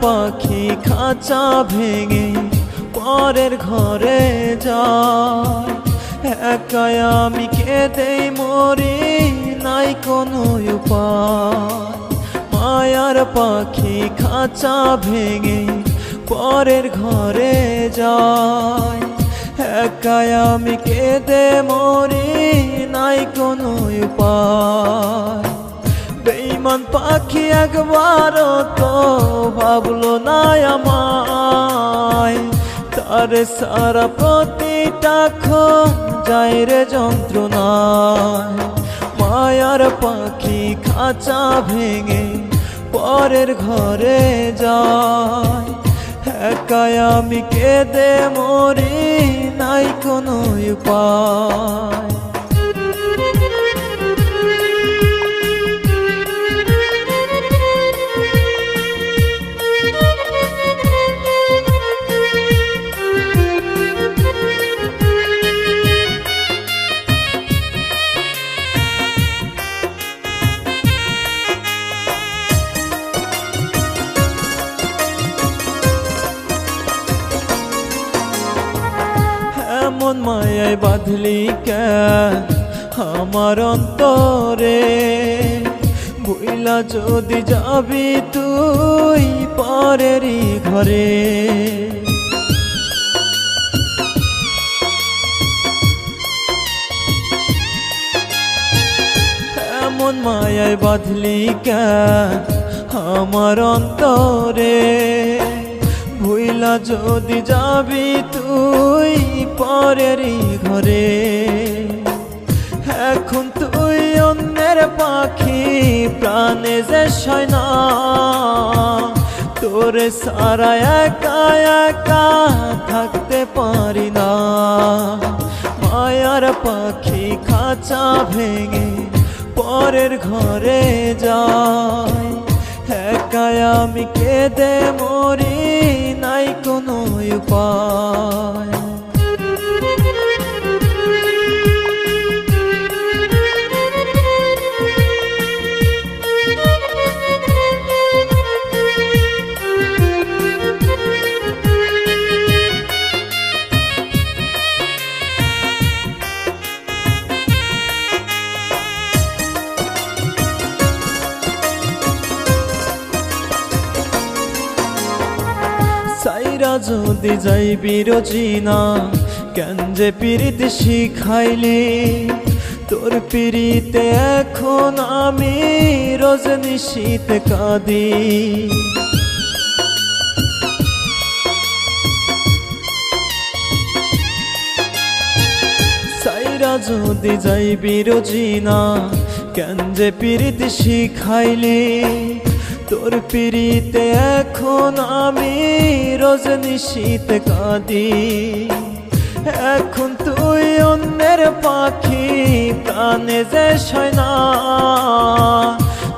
পাখি খাঁচা ভেঙে পরের ঘরে যায়, একাই আমি কেঁদেই মরি, নাই কোনো উপায়। মায়ার পাখি খাঁচা ভেঙে পরের ঘরে যায়, একাই আমি কেঁদে মরি, নাই কোনো উপায়। বেঈমান পাখি একবারও তো ভাবলো না আমায়, তার সারা প্রতিটা ক্ষণ যায় রে যন্ত্রণায়। মায়ার পাখি খাঁচা ভেঙে পরের ঘরে যায়, একাই আমি কেঁদে মরি, নাই কোনো উপায়। এমন মায়ায় বাঁধলি কেন আমার অন্তরে, ভুইলা যদি যাবি তুই পরেরই ঘরে। এমন মায়ায় বাঁধলি কেন আমার অন্তরে, ভুইলা যদি যাবি তুই পরেরই ঘরে। এখন তুই অন্যের পাখি প্রাণে যে সয় না, তোরে সারা একা একা থাকতে পারি না। মায়ার পাখি খাঁচা ভেঙে পরের ঘরে যায়, একাই আমি কেঁদে মরি, নাই কোনো উপায়। সাইরা যদি যাইবি রোজিনা, কেন যে পিরিত শিখাইলি, তোর পিরিতে এখন আমি রোজ নিশীত কাঁদি। সাইরা যদি যাইবি রোজিনা, কেন যে পিরিত শিখাইলি, তোর পিরিতে এখন আমি রোজ নিশীত কাঁদি। এখন তুই অন্যের পাখি প্রাণে যে সয় না,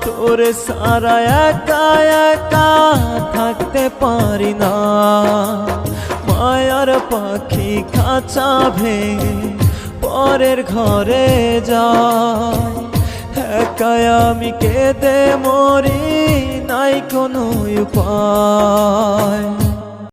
তোর সারা একা একা থাকতে পারি না। মায়ার পাখি খাঁচা ভেঙে পরের ঘরে যায়, একাই আমি কেঁদে মরি, নাই কোনো উপায়।